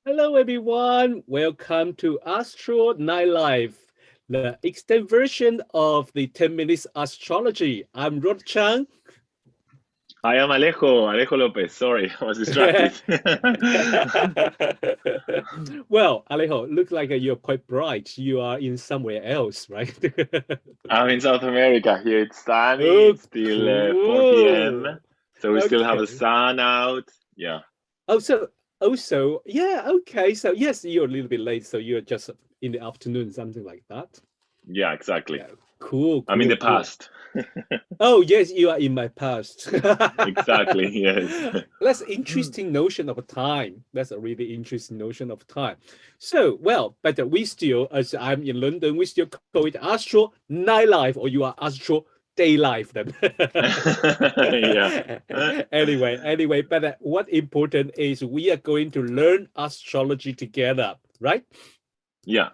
Hello, everyone. Welcome to Astro Nightlife, the extended version of the 10 Minutes Astrology. I'm Rod Chang. I am Alejo Lopez. Sorry, I was distracted. Well, Alejo, looks like you're quite bright. You are in somewhere else, right? I'm in South America. Here it's sunny. Oh, It's still 4 p.m. cool. So we still have the Okay. sun out. Yeah. Oh, yeah, okay. So, yes, you're a little bit late. So, you're just in the afternoon, something like that. Yeah, exactly. Yeah, cool, I'm in cool, the cool. past. Oh, yes, you are in my past. Exactly. Yes. That's an interesting notion of time. That's a really interesting notion of time. So, well, but we still, as I'm in London, we still call it Astro Nightlife, or you are Astro Day Life then. Yeah. Anyway, but what important is we are going to learn astrology together, right? Yeah.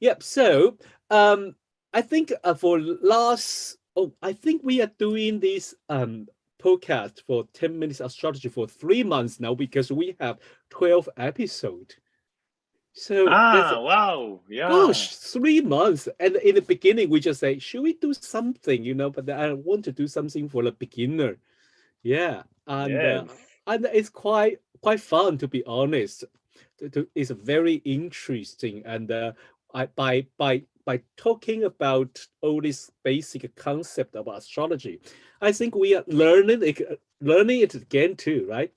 Yep. So, I think I think we are doing this podcast for 10 minutes astrology for 3 months now because we have 12 episodes. So that's Wow. Yeah. gosh, 3 months. And in the beginning, we just say, should we do something, but I want to do something for the beginner. Yeah. Yes. And it's quite fun, to be honest. It's very interesting. And by talking about all this basic concept of astrology, I think we are learning it again too, right?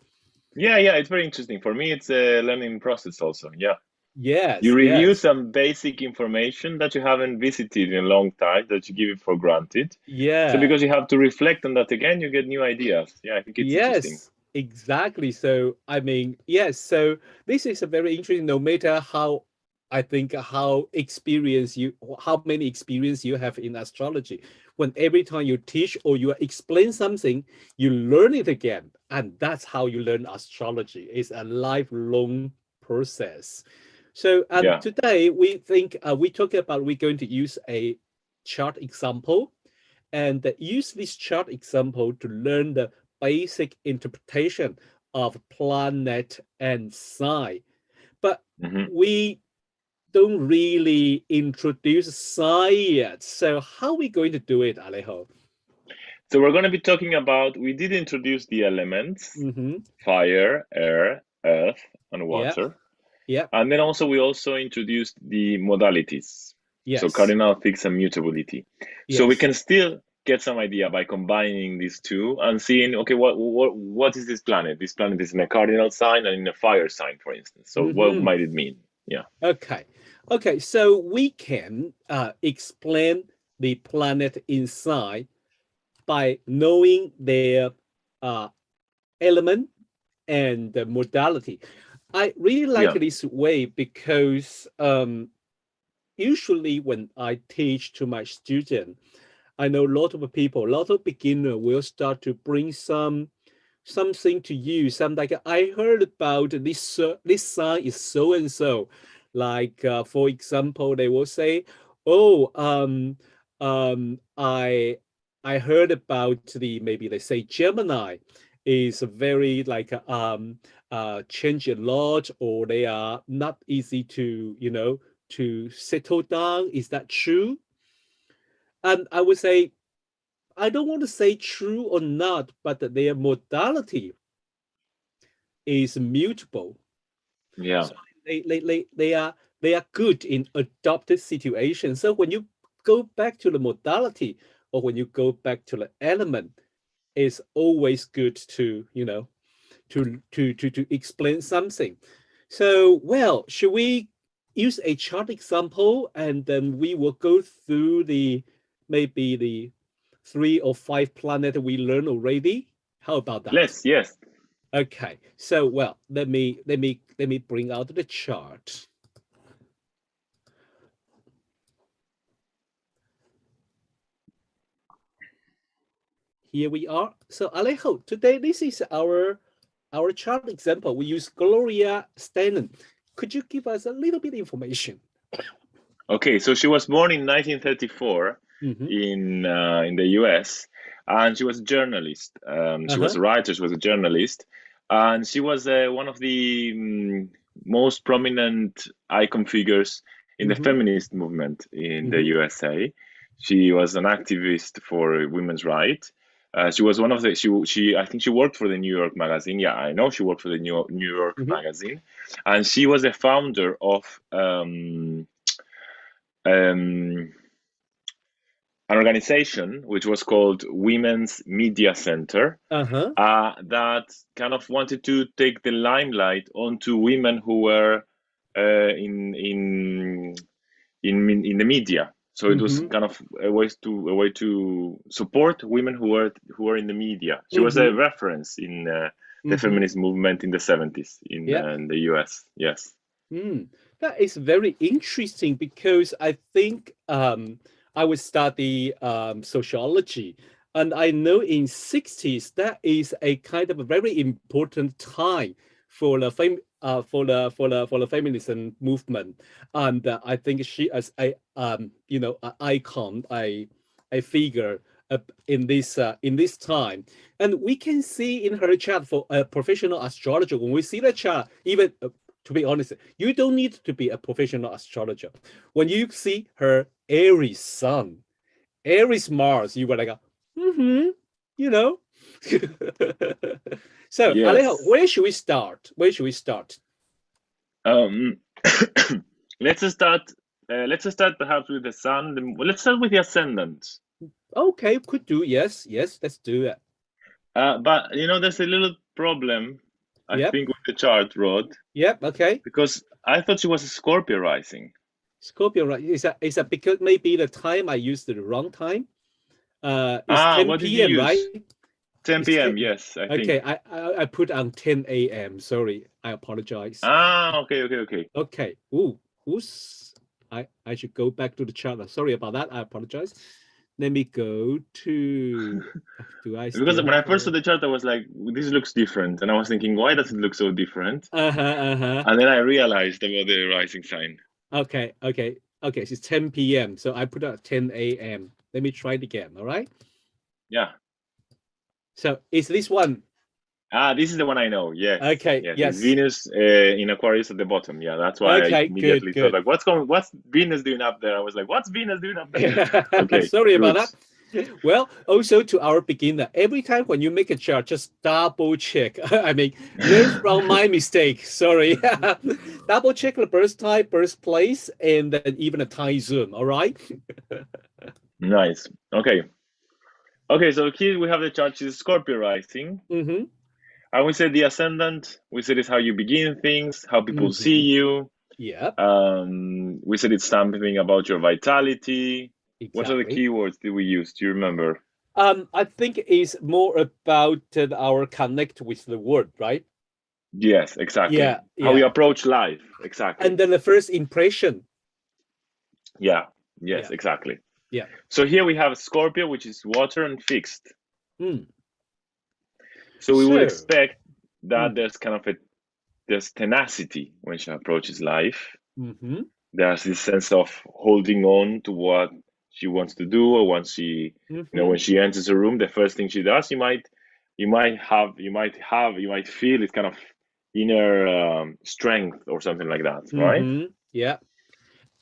Yeah. It's very interesting. For me, it's a learning process also. Yeah. You Yes, review yes, some basic information that you haven't visited in a long time, that you give it for granted. So yeah, because you have to reflect on that again, you get new ideas. Yeah, I think it's interesting. yes, exactly. So I mean, yes. So this is a very interesting. No matter how I think how many experience you have in astrology, when every time you teach or you explain something, you learn it again, and that's how you learn astrology. It's a lifelong process. So, and Yeah. today we talk about we're going to use a chart example and use this chart example to learn the basic interpretation of planet and sign. But Hmm. we don't really introduce sign yet. So how are we going to do it, Alejo? So we're going to be talking about, we did introduce the elements, Mm-hmm. fire, air, earth, and Yeah, water. yeah, And then also we also introduced the modalities. So yes, cardinal, fixed, and mutability. So we yes. can still get some idea by combining these two and seeing, okay, what is this planet? This planet is in a cardinal sign and in a fire sign, for instance. So what Mm-hmm. might it mean? Yeah. Okay, okay. So we can explain the planet inside by knowing their uh, element and the modality. I really like Yeah. this way because usually when I teach to my student, I know a lot of people, a lot of beginner will start to bring something to you. Some like I heard about this sign is so and so. Like for example, they will say, "Oh, I heard about the maybe they say Gemini is very like change a lot, or they are not easy to to settle down. Is that true?" And I would say I don't want to say true or not, but their modality is mutable. Yeah. So they are good in adopted situations. So when you go back to the modality or when you go back to the element, it's always good to to explain something. So well, should we use a chart example and then we will go through the maybe the 3 or 5 planets we learned already? How about that? Yes. Okay, so well, let me bring out the chart. Here we are. So Alejo, today this is our chart example. We use Gloria Steinem. Could you give us a little bit of information? Okay, so she was born in 1934 Mm-hmm. in the US, and she was a journalist. She was Uh-huh. a writer. She was a journalist, and she was one of the most prominent icon figures in the feminist movement in the USA. She was an activist for women's rights. She was one of the I think she worked for the New York Magazine. Yeah, I know she worked for the New York Magazine, and she was a founder of an organization which was called Women's Media Center, that kind of wanted to take the limelight onto women who were in the media. So it was kind of a way to support women who were in the media. She was a reference in the feminist movement in the 70s in the US. Yes. That is very interesting, because I think I would study sociology, and I know in 60s that is a kind of a very important time for the feminism movement, and I think she as a an icon, a figure in this time. And we can see in her chart for a professional astrologer, when we see the chart, even to be honest, you don't need to be a professional astrologer. When you see her Aries Sun, Aries Mars, you were like, So, yes. Alejo, where should we start? Let's start perhaps with the sun. Let's start with the ascendant. Okay, could do. Yes, let's do it. But there's a little problem, I think, with the chart, Rod. Yep. Okay. Because I thought she was a Scorpio rising. Scorpio, right? Is that because maybe the time I used the wrong time? It's 10 p.m. right? 10 p.m. Yes, I think. Okay, I put on 10 a.m. Sorry, I apologize. Okay. Okay. I should go back to the chart. Sorry about that. I apologize. Let me go to. Because when I first saw the chart, I was like, "This looks different," and I was thinking, "Why does it look so different?" And then I realized about the rising sign. Okay. It's 10 p.m. So I put out 10 a.m. Let me try it again. All right. Yeah. So is this one? This is the one I know. Yes. Okay. Yes. It's Venus in Aquarius at the bottom. Yeah, that's why I immediately thought, like, what's Venus doing up there? I was like, what's Venus doing up there? Okay. Sorry about that. Well, also to our beginner, every time when you make a chart, just double check. I mean, learn from my mistake. Sorry. Double check the birth time, birthplace, and then even a time zone. All right. Nice. Okay. So here we have the chart. She's Scorpio rising. And we said the ascendant. We said it's how you begin things, how people see you. Yeah. We said it's something about your vitality. Exactly. What are the keywords that we use? Do you remember? I think it's more about our connect with the world, right? Yes, exactly. Yeah. How we approach life, exactly. And then the first impression. Yeah. Yes, exactly. Yeah. So here we have Scorpio, which is water and fixed. So we would expect that there's kind of there's tenacity when she approaches life. There's this sense of holding on to what she wants to do, or once she, when she enters a room, the first thing she does, you might feel it's kind of inner strength or something like that, right? Yeah.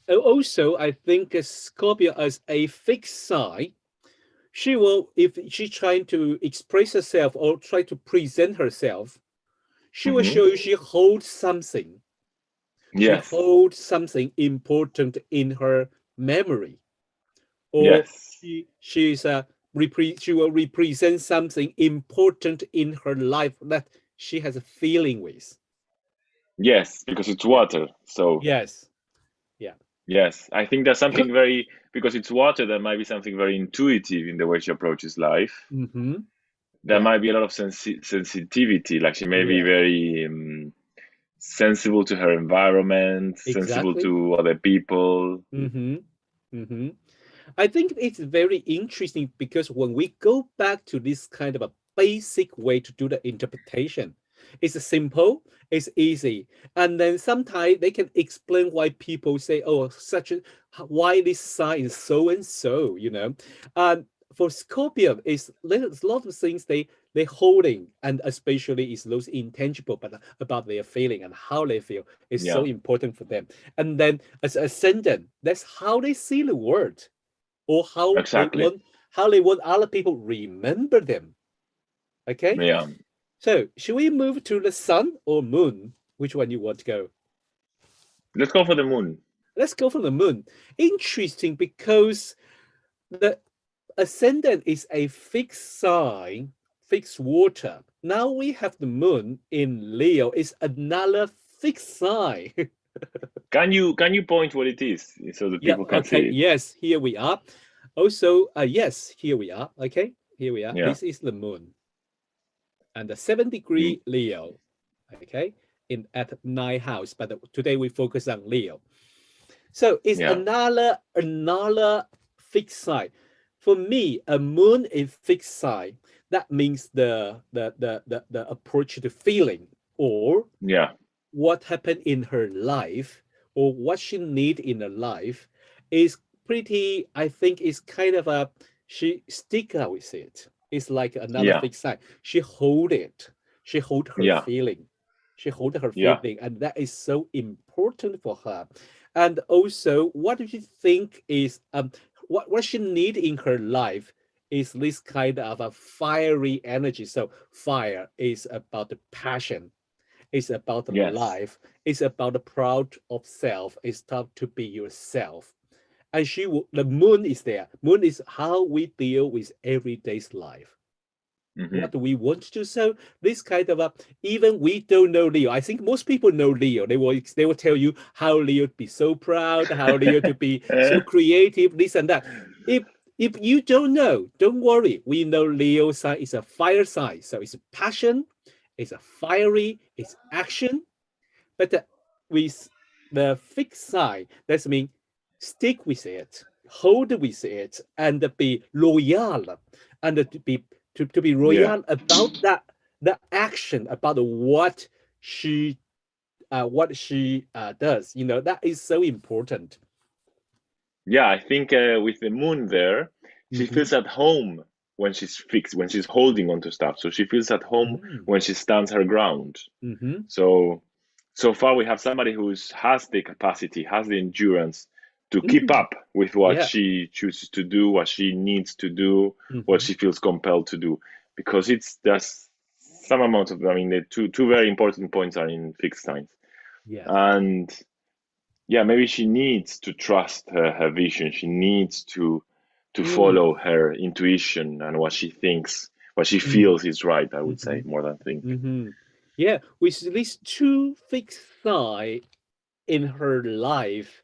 Also, I think Scorpio as a fixed sign, she will, if she's trying to express herself or try to present herself, she will show you she holds something. Yes. She holds something important in her memory. Or she will represent something important in her life that she has a feeling with. Yes, because it's water. So yes. Yes, I think there's something because it's water, there might be something very intuitive in the way she approaches life. There might be a lot of sensitivity, like she may be very sensible to her environment, sensible to other people. I think it's very interesting because when we go back to this kind of a basic way to do the interpretation, it's simple, it's easy, and then sometimes they can explain why people say, "Oh, why this sign is so and so." For Scorpio, there's a lot of things they they holding, and especially is those intangible, but about their feeling and how they feel is so important for them. And then as ascendant, that's how they see the world, or how they want other people remember them. Okay. Yeah. So should we move to the sun or moon? Which one you want to go? Let's go for the moon. Let's go for the moon. Interesting, because the ascendant is a fixed sign, fixed water. Now we have the moon in Leo. It's another fixed sign. Can you point what it is so that people can see it? Yes, here we are. Also, yes, here we are. Okay, here we are. Yeah. This is the moon. And the 7-degree Leo. Okay, at 9th house. But today we focus on Leo. So it's another fixed sign. For me, a moon in fixed sign, that means the approach to feeling, or what happened in her life, or what she need in her life is pretty, I think is kind of a, she stick out with it. It's like another fixed sign. She hold it. She hold her feeling. She hold her feeling, and that is so important for her. And also, what do you think is what she need in her life is this kind of a fiery energy. So fire is about the passion, it's about the life, it's about the proud of self, it's time to be yourself. And the moon is there. Moon is how we deal with everyday's life. What do we want to do? So this kind of even we don't know Leo. I think most people know Leo. They will tell you how Leo to be so proud, how Leo to be so creative, this and that. If you don't know, don't worry. We know Leo sign is a fire sign, so it's passion, it's a fiery, it's action. But with the fixed sign, that means stick with it, hold with it, and be loyal, and to be royal about that, the action, about what she does. That is so important. Yeah, I think with the moon there, she feels at home when she's fixed, when she's holding onto stuff. So she feels at home when she stands her ground. So far we have somebody who has the capacity, has the endurance to keep up with what she chooses to do, what she needs to do, what she feels compelled to do. Because there's some amount of, the two very important points are in fixed signs. And maybe she needs to trust her vision. She needs to follow her intuition and what she thinks, what she feels is right, I would say, more than think. Yeah, with these two fixed signs in her life,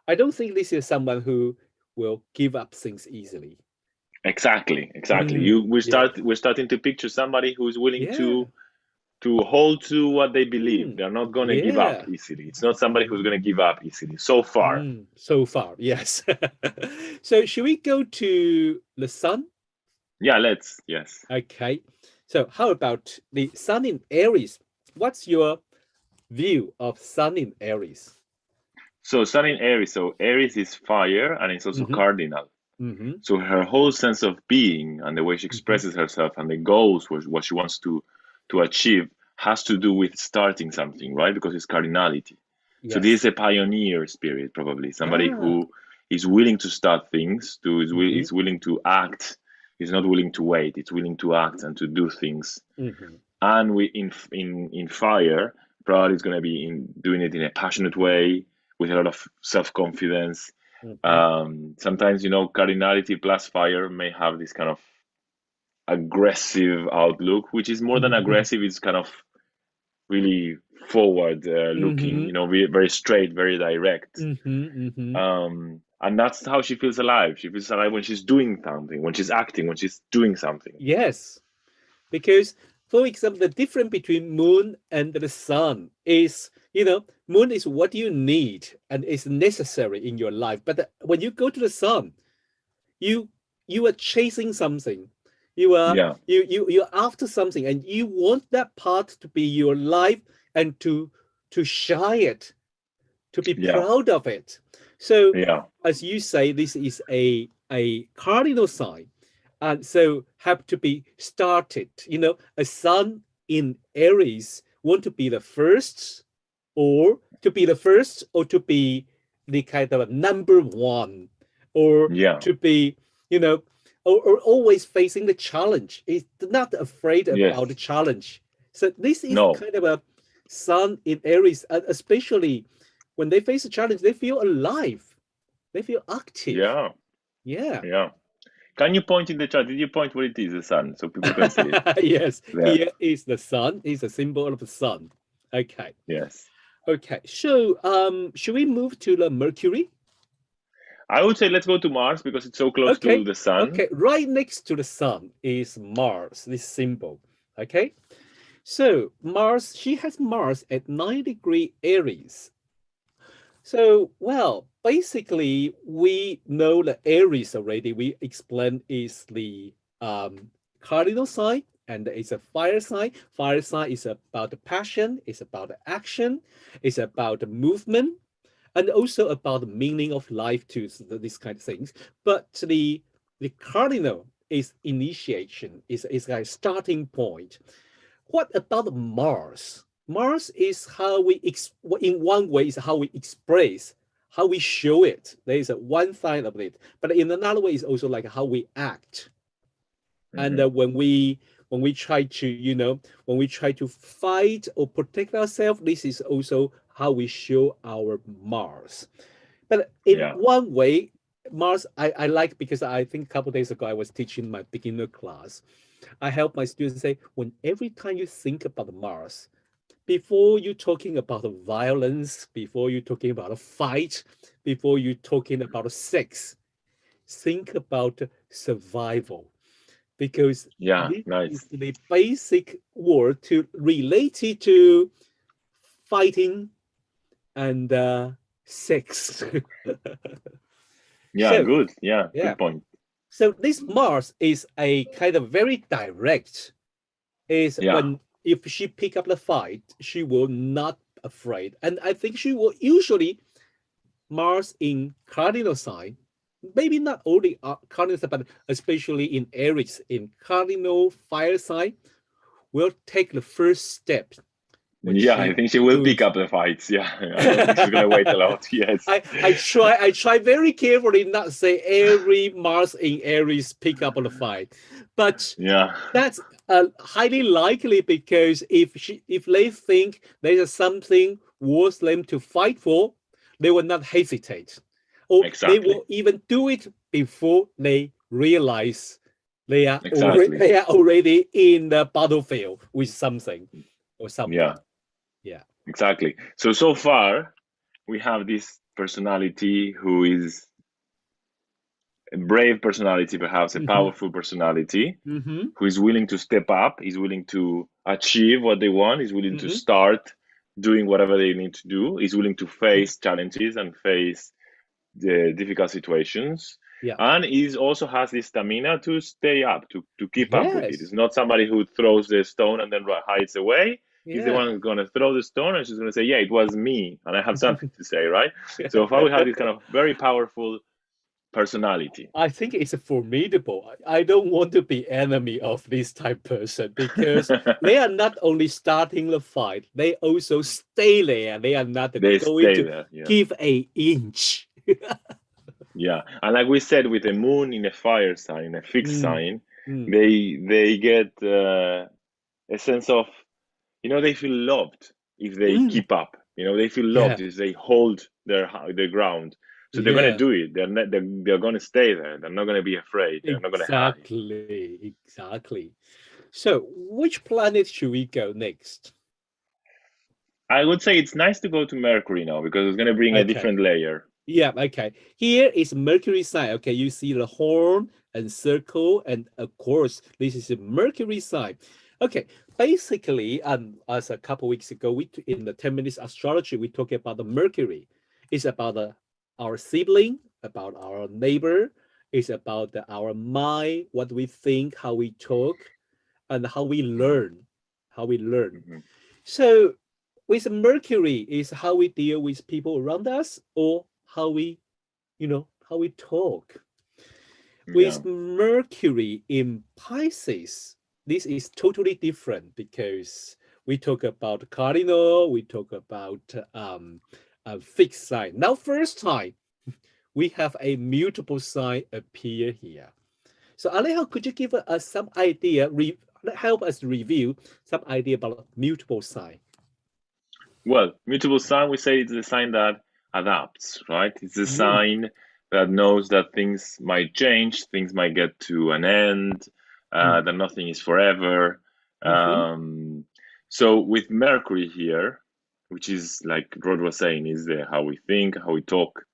I don't think this is someone who will give up things easily. Exactly. We're starting to picture somebody who's willing to hold to what they believe. They're not going to give up easily. It's not somebody who's going to give up easily. So far. So far, yes. So should we go to the sun? Yeah, let's. Yes. Okay. So how about the sun in Aries? What's your view of sun in Aries? So sun in Aries. So Aries is fire, and it's also cardinal. So her whole sense of being and the way she expresses herself and the goals, what she wants to achieve, has to do with starting something, right? Because it's cardinality. So this is a pioneer spirit, probably somebody who is willing to start things, is willing to act. Is not willing to wait. It's willing to act and to do things. And we in fire, probably is going to be doing it in a passionate way with a lot of self-confidence. Sometimes, cardinality plus fire may have this kind of aggressive outlook, which is more than aggressive. It's kind of really forward looking, very straight, very direct. And that's how she feels alive. She feels alive when she's doing something, when she's acting, when she's doing something. Yes, because for example, the difference between moon and the sun is, moon is what you need and is necessary in your life. But when you go to the sun, you are chasing something. You're after something, and you want that part to be your life and to shine it, to be proud of it. So as you say, this is a cardinal sign. and so have to be started. You know, a sun in Aries want to be the first, or to be the first, or to be the kind of number one, or Yeah. to be, you know, or always facing the challenge. Is not afraid about the Yes. challenge. So this is No. kind of a sun in Aries, especially when they face a challenge, they feel alive, they feel active. Yeah. Yeah. Yeah. Can you point in the chat? Did you point where it is, the sun, so people can see it? Yes, There. here is the sun. Is a symbol of the sun. Okay. Yes. Okay. So should we move to the Mercury? I would say let's go to Mars because it's so close to Okay. the sun. Okay. Right next to the sun is Mars, this symbol. Okay. So Mars, she has Mars at 9° Aries. So, well, basically, we know the Aries already. We explained is the cardinal sign, and it's a fire sign. Fire sign is about the passion, it's about the action, it's about the movement, and also about the meaning of life too. So these kind of things. But the cardinal is initiation, is like starting point. What about Mars? Mars is how we, in one way, is how we express, how we show it. There is a one side of it, but in another way, is also like how we act. And when we try to, you know, when we try to fight or protect ourselves, this is also how we show our Mars. But in one way, Mars, I like, because I think a couple of days ago I was teaching my beginner class. I help my students say, when every time you think about Mars, before you talking about violence, before you talking about a fight, before you talking about sex, think about survival, because this is Nice. the basic word to related to fighting and sex. Yeah, So good. Yeah, yeah, good point. so this Mars is a kind of very direct. Is when if she pick up the fight, she will not afraid, and I think she will usually Mars in cardinal sign, maybe not only cardinal sign, but especially in Aries, in cardinal fire sign, will take the first step when I think she will pick up the fights. I don't think she's gonna wait a lot. Yes. I try very carefully not say every Mars in Aries pick up on the fight, but that's highly likely, because if they think there is something worth them to fight for, they will not hesitate, or they will even do it before they realize they are already in the battlefield with something or someone. Yeah. Exactly. So far, we have this personality who is a brave personality, perhaps a powerful personality, who is willing to step up, is willing to achieve what they want, is willing to start doing whatever they need to do, is willing to face challenges and face the difficult situations. And is also has the stamina to stay up, to keep up with it. It's not somebody who throws the stone and then hides away. He's the one who's going to throw the stone, and she's going to say, yeah, it was me, and I have something to say, right? So far, we have this kind of very powerful personality. I think it's formidable. I don't want to be enemy of this type person, because they are not only starting the fight, they also stay there. They are not going to give an inch. And like we said, with a moon in a fire sign, a fixed sign, they get a sense of, they feel loved if they keep up. They feel loved if they hold their ground. So they're going to do it. They're going to stay there. They're not going to be afraid. They're not going to hide. Exactly. So which planet should we go next? I would say it's nice to go to Mercury now, because it's going to bring a different layer. Yeah, okay. Here is Mercury sign. Okay, you see the horn and circle, and of course, this is a Mercury sign. Okay, basically, as a couple weeks ago, in the 10 minutes astrology, we talked about the Mercury. It's about our sibling, about our neighbor. It's about our mind, what we think, how we talk, and how we learn. So with Mercury is how we deal with people around us, or how we talk. With Mercury in Pisces, this is totally different because we talk about cardinal, we talk about a fixed sign. Now, first time, we have a mutable sign appear here. So Alejo, could you give us some idea, help us review some idea about mutable sign? Well, mutable sign, we say it's the sign that adapts, right? It's the sign that knows that things might change, things might get to an end, that nothing is forever. So with Mercury here, which is like Rod was saying, is how we think, how we talk.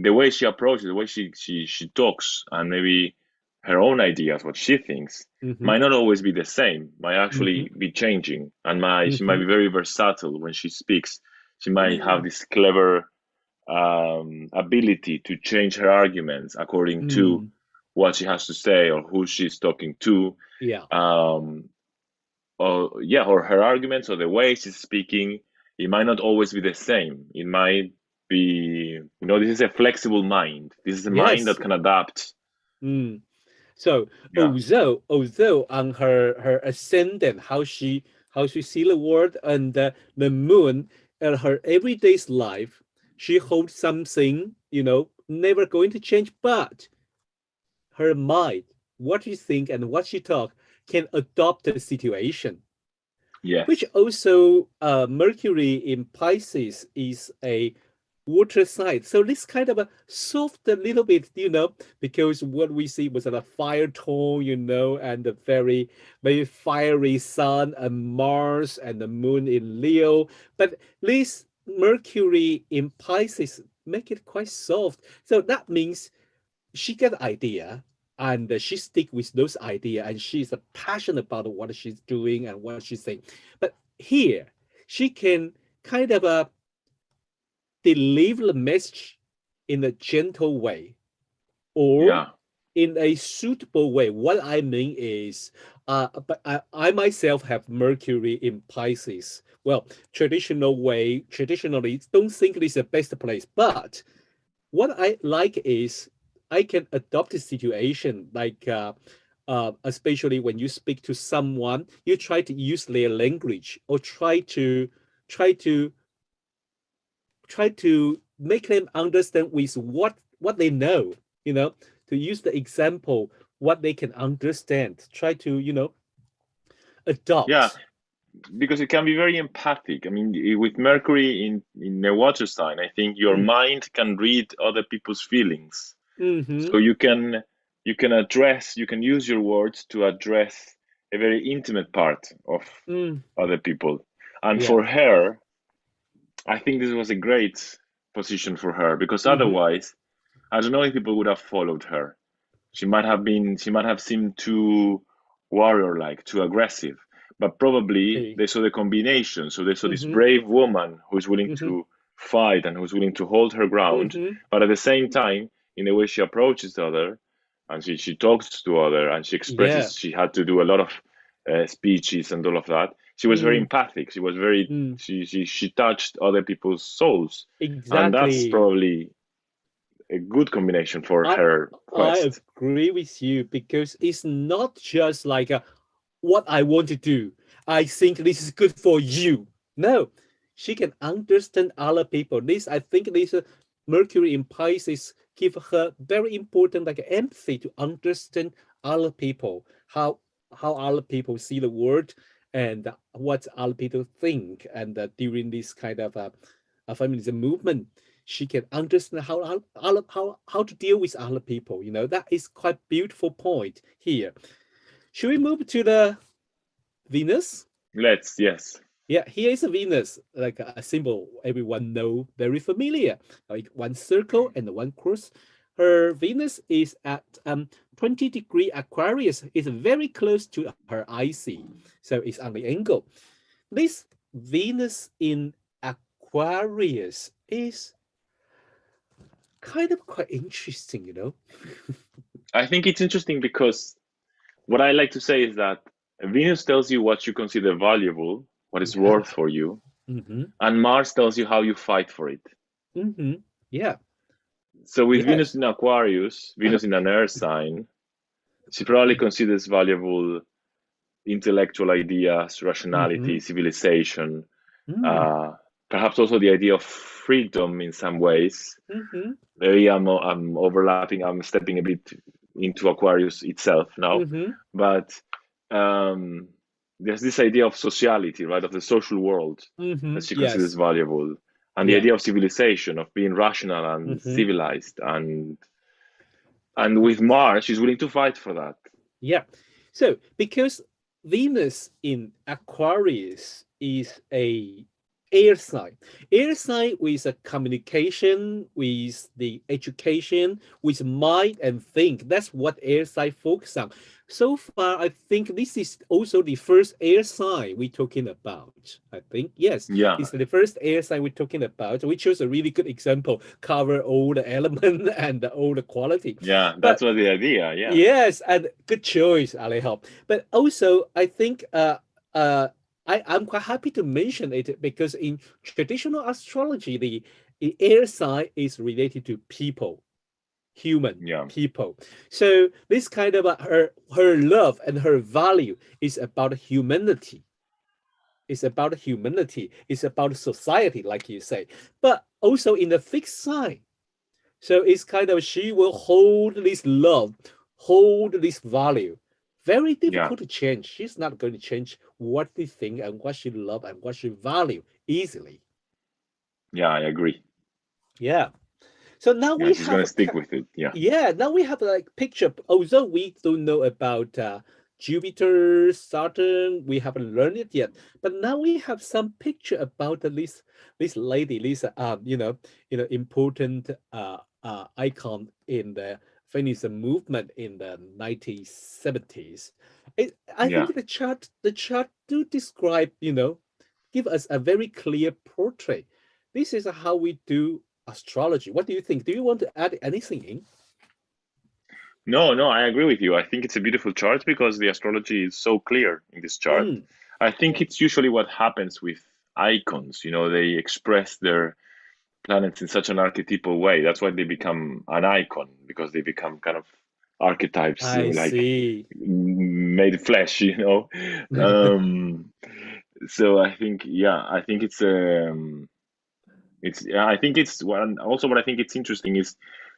The way she approaches, the way she talks, and maybe her own ideas, what she thinks, might not always be the same, might actually be changing, and she might be very versatile when she speaks. She might have this clever ability to change her arguments according to what she has to say or who she's talking to. Or her arguments or the way she's speaking, it might not always be the same. It might be, this is a flexible mind. This is a mind that can adapt. So although on her ascendant, how she see the world and the moon and her everyday life, she holds something, never going to change, but her mind, what she think and what she talk, can adopt the situation. Yes. Which also Mercury in Pisces is a water sign. So this kind of a soft a little bit, because what we see was a fire tone, and a very fiery sun and Mars and the moon in Leo. But this Mercury in Pisces make it quite soft. So that means she get idea and she stick with those ideas and she's passionate about what she's doing and what she's saying. But here, she can kind of deliver the message in a gentle way or in a suitable way. What I mean is, but I myself have Mercury in Pisces. Well, traditionally, don't think it's the best place. But what I like is I can adopt a situation like, especially when you speak to someone, you try to use their language or try to make them understand with what they know, to use the example, what they can understand, try to, adopt. Yeah, because it can be very empathic. I mean, with Mercury in a water sign, I think your mind can read other people's feelings. So you can use your words to address a very intimate part of other people. And for her, I think this was a great position for her, because otherwise, I don't know if people would have followed her. She might have seemed too warrior-like, too aggressive, but probably they saw the combination. So they saw this brave woman who's willing to fight and who's willing to hold her ground, but at the same time, in the way she approaches the other, and she talks to other, and she expresses, she had to do a lot of speeches and all of that. She was very empathic. She was very, she touched other people's souls. Exactly. And that's probably a good combination for her quest. I agree with you, because it's not just like what I want to do. I think this is good for you. No, she can understand other people. I think this Mercury in Pisces give her very important empathy to understand other people, how other people see the world and what other people think. And during this kind of feminism movement, she can understand how to deal with other people. That is quite beautiful point here. Should we move to the Venus? Let's, yes. Yeah, here is a Venus, like a symbol everyone know, very familiar, like one circle and one cross. Her Venus is at 20° Aquarius. It's very close to her IC, so it's on the angle. This Venus in Aquarius is kind of quite interesting, I think it's interesting because what I like to say is that Venus tells you what you consider valuable, what is worth for you, and Mars tells you how you fight for it. Yeah. So with Yes. Venus in Aquarius, Venus in an air sign, she probably considers valuable intellectual ideas, rationality, civilization, perhaps also the idea of freedom in some ways. Maybe I'm overlapping, I'm stepping a bit into Aquarius itself now, but there's this idea of sociality, right, of the social world that she considers valuable, and the idea of civilization, of being rational and civilized, and with Mars, she's willing to fight for that. Yeah. So because Venus in Aquarius is a air sign with a communication, with the education, with mind and think. That's what air sign focus on. So far, I think this is also the first air sign we're talking about. I think, yes, Yeah. it's the first air sign we're talking about. We chose a really good example, cover all the element and all the quality. Yeah, that's what the idea, yeah. Yes, and good choice, Alejo. But also, I think I'm quite happy to mention it because in traditional astrology, the air sign is related to people, human people. So this kind of her love and her value is about humanity. It's about humanity. It's about society, like you say. But also in the fixed sign. So it's kind of she will hold this love, hold this value. Very difficult to change. She's not going to change what she think and what she love and what she value easily. Yeah, I agree. Yeah. So now we she's have gonna stick with it. Yeah. Yeah. Now we have like picture. Although we don't know about Jupiter, Saturn, we haven't learned it yet. But now we have some picture about this lady, this important icon in the feminism movement in the 1970s. I think the chart do describe, give us a very clear portrait. This is how we do astrology. What do you think? Do you want to add anything in? No, I agree with you. I think it's a beautiful chart because the astrology is so clear in this chart. I think it's usually what happens with icons. They express their planets in such an archetypal way. That's why they become an icon, because they become kind of archetypes, like made flesh. So I think, I think it's I think it's one. Also, what I think it's interesting is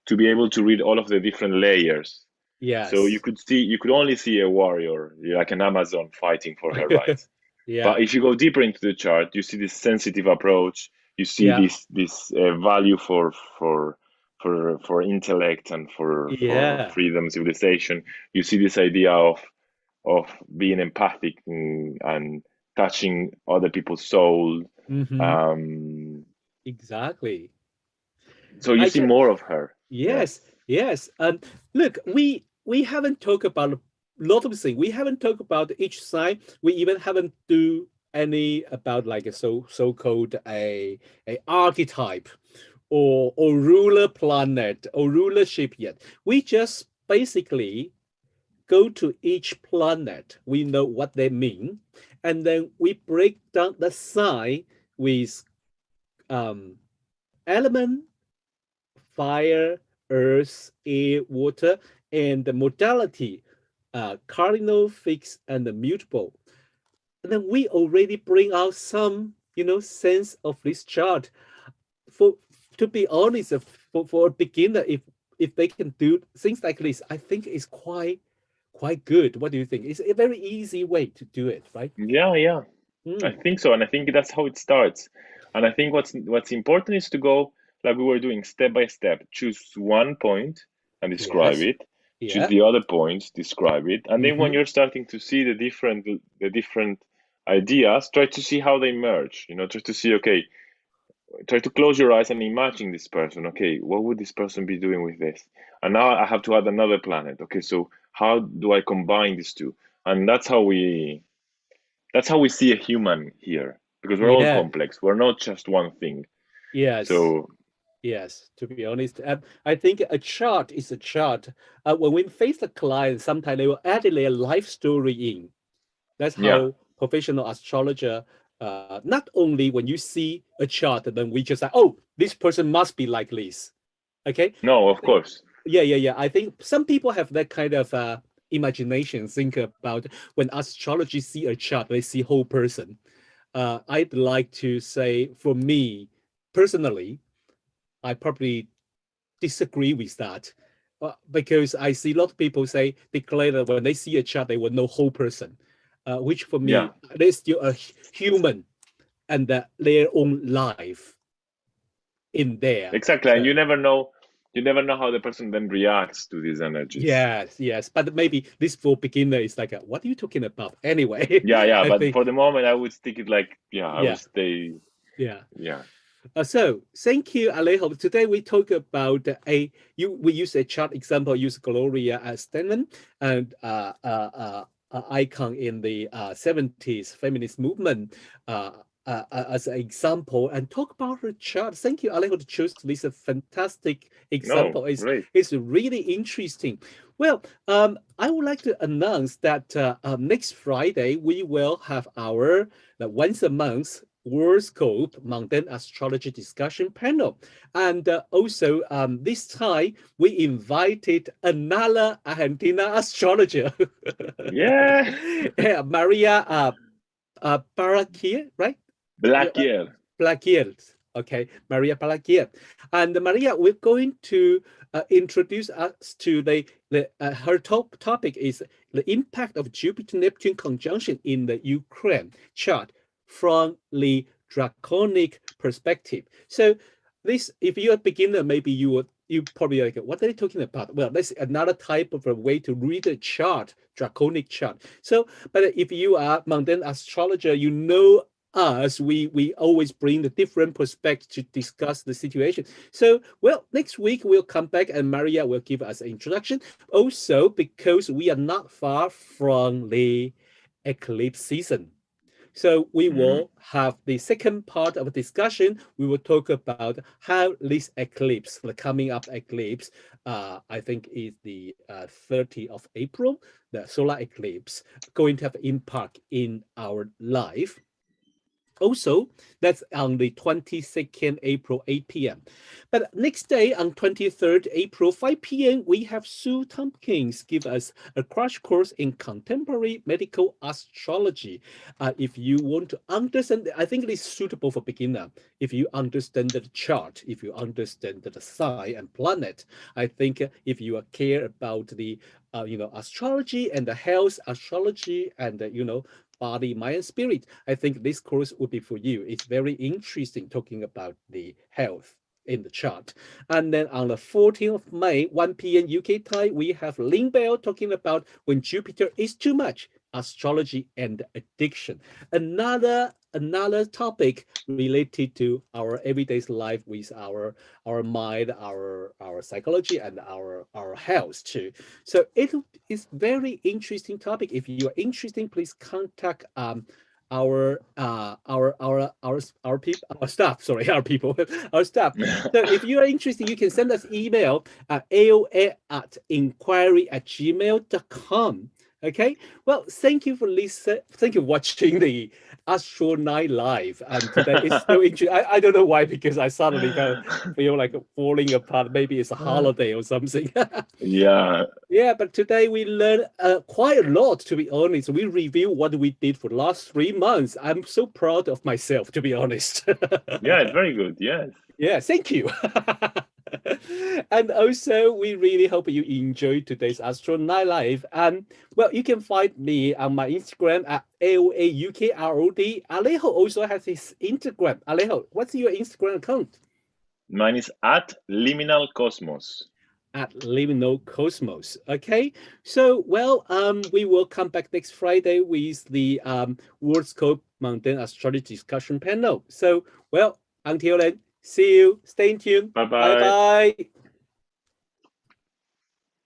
to be able to read all of the different layers. Yes. So you could only see a warrior, like an Amazon fighting for her rights. But if you go deeper into the chart, you see this sensitive approach. You see this value for intellect and for freedom, civilization. You see this idea of being empathic and touching other people's soul. Exactly. So you see more of her. Yes. And look, we haven't talked about a lot of things. We haven't talked about each sign. We even haven't do any about like a so-called a archetype or ruler planet or rulership yet. We just basically go to each planet. We know what they mean, and then we break down the sign with element, fire, earth, air, water, and the modality, cardinal, fixed, and the mutable. And then we already bring out some, sense of this chart. To be honest, for a beginner, if they can do things like this, I think it's quite good. What do you think? It's a very easy way to do it, right? Yeah. I think so, and I think that's how it starts. And I think what's important is to go like we were doing, step by step. Choose one point and describe it. Choose the other points, describe it, and then when you're starting to see the different ideas, try to see how they merge. Try to see, okay, try to close your eyes and imagine this person. Okay, what would this person be doing with this? And now I have to add another planet. Okay, so how do I combine these two? And that's how we see a human here, because we're all complex. We're not just one thing. Yes. So yes, to be honest, I think a chart is a chart. When we face the client, sometimes they will add their life story in. That's how professional astrologer, not only when you see a chart, then we just say, oh, this person must be like this. Okay. No, of course. Yeah. I think some people have that kind of imagination, think about when astrology see a chart, they see whole person. I'd like to say, for me personally, I probably disagree with that, because I see a lot of people declare that when they see a chart, they will know whole person, which for me, Yeah, they're still a human and their own life in there. exactly. And So, you never know how the person then reacts to these energies. yes, but maybe this for beginner is like, what are you talking about anyway? Yeah, I but think, for the moment, I would stick it like, I would yeah, stay. yeah. Yeah. So thank you, Alejo. Today we talk about we use a chart example, use Gloria as Steinem and icon in the 70s feminist movement as an example, and talk about her chart. Thank you, Alejo, to choose this a fantastic No, example. great. It's really interesting. Well, I would like to announce that next Friday we will have our once a month Worldscope Mundane Astrology discussion panel. And also this time we invited another Argentina astrologer, Yeah. yeah, María Blaquier, right? Blaquier. Blaquier. Okay, María Blaquier. And Maria, we're going to introduce us to her topic is the impact of Jupiter Neptune conjunction in the Ukraine chart from the Draconic perspective. So this, if you're a beginner, maybe you probably like, what are they talking about? Well, that's another type of a way to read a chart, Draconic chart. So, but if you are mundane astrologer, you know us, we always bring the different perspective to discuss the situation. So, well, next week we'll come back and Maria will give us an introduction. Also, because we are not far from the eclipse season. So we will have the second part of the discussion. We will talk about how this eclipse, the coming up eclipse, I think is the 30th of April, the solar eclipse, going to have impact in our life. Also, that's on the 22nd April, 8 p.m. But next day, on 23rd April, 5 p.m., we have Sue Tompkins give us a crash course in Contemporary Medical Astrology. If you want to understand, I think it is suitable for beginner. If you understand the chart, if you understand the sign and planet, I think if you care about the astrology and the health astrology and body, mind, and spirit, I think this course would be for you. It's very interesting talking about the health in the chart. And then on the 14th of May, 1 p.m. UK time, we have Lynn Bell talking about when Jupiter is too much, astrology and addiction. Another topic related to our everyday life with our mind, our psychology, and our health too. So it is very interesting topic. If you are interested, please contact our people, our staff. Sorry, our people, our staff. So if you are interested, you can send us email at aoa@inquiry@gmail.com. Okay. Well, thank you for listening. Thank you for watching the Astro Night Live. And today it's still interesting. I don't know why, because I suddenly feel like falling apart. Maybe it's a holiday or something. Yeah. Yeah, but today we learned quite a lot, to be honest. We review what we did for the last 3 months. I'm so proud of myself, to be honest. Yeah, it's very good. Yes. Yeah, thank you. And also, we really hope you enjoyed today's Astro Night Live. And well, you can find me on my Instagram at AOAUKROD. Alejo also has his Instagram. Alejo, what's your Instagram account? Mine is at Liminal Cosmos. At Liminal Cosmos. Okay, so well, we will come back next Friday with the Worldscope Mundane Astrology discussion panel. So, well, until then, see you. Stay tuned. Bye Bye bye. bye.